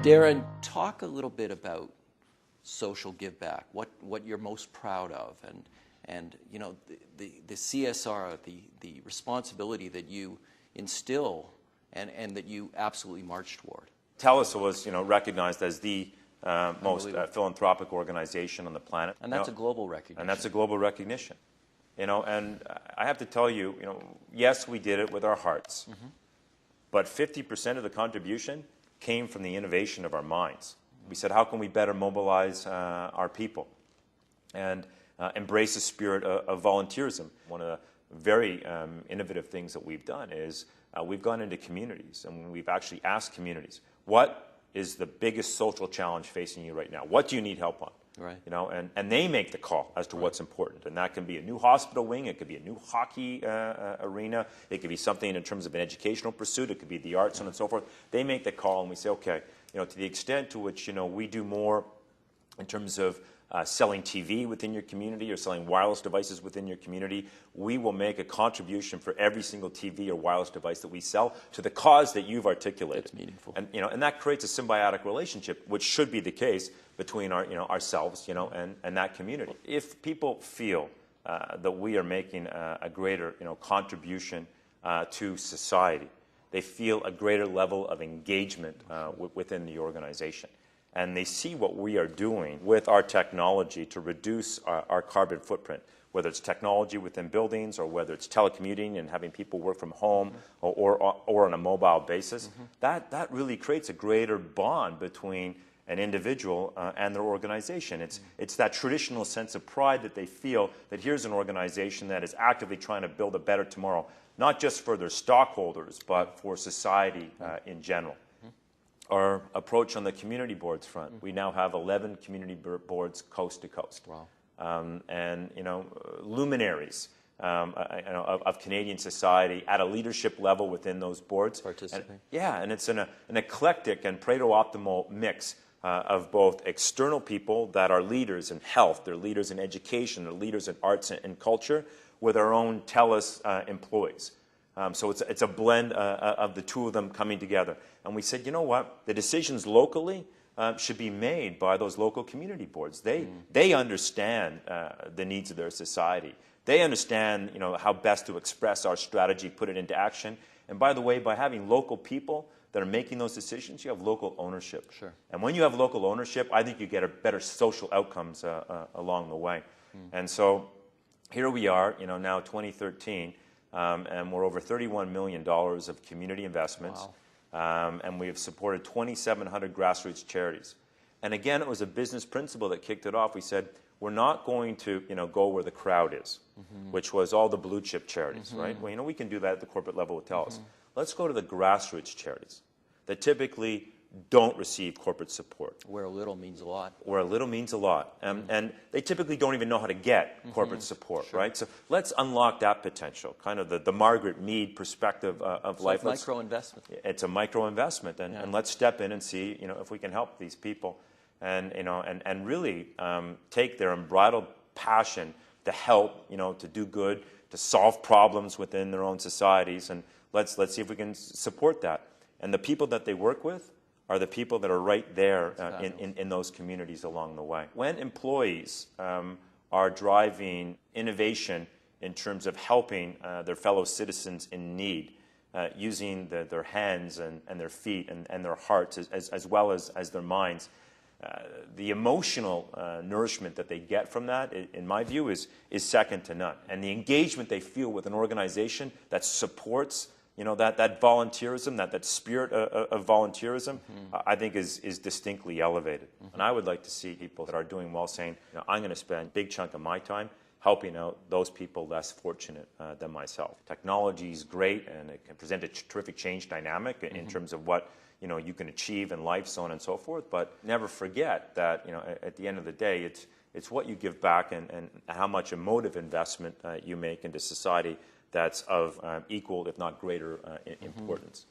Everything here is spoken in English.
Darren, talk a little bit about social give back, what you're most proud of, and you know, the CSR, the responsibility that you instill and that you absolutely march toward. TELUS was, recognized as the most philanthropic organization on the planet. And that's a global recognition. And that's a global recognition. And I have to tell you, yes, we did it with our hearts, but 50% of the contribution came from the innovation of our minds. We said, how can we better mobilize our people and embrace the spirit of volunteerism? One of the very innovative things that we've done is we've gone into communities and we've actually asked communities, what is the biggest social challenge facing you right now? What do you need help on? Right. And they make the call as to what's important. And that can be a new hospital wing, it could be a new hockey arena, it could be something in terms of an educational pursuit, it could be the arts, and so forth. They make the call and we say, okay, to the extent to which, we do more in terms of selling TV within your community or selling wireless devices within your community, we will make a contribution for every single TV or wireless device that we sell to the cause that you've articulated. That's meaningful. And, and that creates a symbiotic relationship, which should be the case between our, ourselves, and that community. If people feel that we are making a greater, contribution to society, they feel a greater level of engagement within the organization. And they see what we are doing with our technology to reduce our carbon footprint, whether it's technology within buildings or whether it's telecommuting and having people work from home or on a mobile basis. That really creates a greater bond between an individual and their organization. It's that traditional sense of pride that they feel that here's an organization that is actively trying to build a better tomorrow, not just for their stockholders, but for society in general. Our approach on the community boards front, we now have 11 community boards coast to coast. Wow. And, luminaries of Canadian society at a leadership level within those boards. Participate. And it's an eclectic and Pareto-optimal mix of both external people that are leaders in health, they're leaders in education, they're leaders in arts and culture, with our own TELUS employees. So it's a blend of the two of them coming together. And we said, you know what? The decisions locally should be made by those local community boards. They understand the needs of their society. They understand, how best to express our strategy, put it into action. And by the way, by having local people that are making those decisions, you have local ownership. Sure. And when you have local ownership, I think you get a better social outcomes along the way. And so here we are, now 2013. And we're over $31 million of community investments. Wow. And we have supported 2,700 grassroots charities. And again, it was a business principle that kicked it off. We said, we're not going to go where the crowd is, which was all the blue chip charities, right? Well, we can do that at the corporate level with TELUS. Let's go to the grassroots charities that typically don't receive corporate support. Where a little means a lot. Where a little means a lot. And they typically don't even know how to get corporate support, Sure. right? So let's unlock that potential, kind of the Margaret Mead perspective of life. Like micro-investment. It's a micro-investment, and let's step in and see if we can help these people and, and really take their unbridled passion to help, to do good, to solve problems within their own societies, and let's see if we can support that. And the people that they work with are the people that are right there in those communities along the way. When employees are driving innovation in terms of helping their fellow citizens in need, using their hands and their feet and their hearts as well as their minds, the emotional nourishment that they get from that, in my view, is second to none. And the engagement they feel with an organization that supports that volunteerism, that spirit of volunteerism, I think is distinctly elevated. And I would like to see people that are doing well saying, I'm going to spend a big chunk of my time helping out those people less fortunate than myself. Technology is great, and it can present a terrific change dynamic in terms of what you can achieve in life, so on and so forth. But never forget that at the end of the day, it's what you give back and how much emotive investment you make into society that's of equal, if not greater, importance.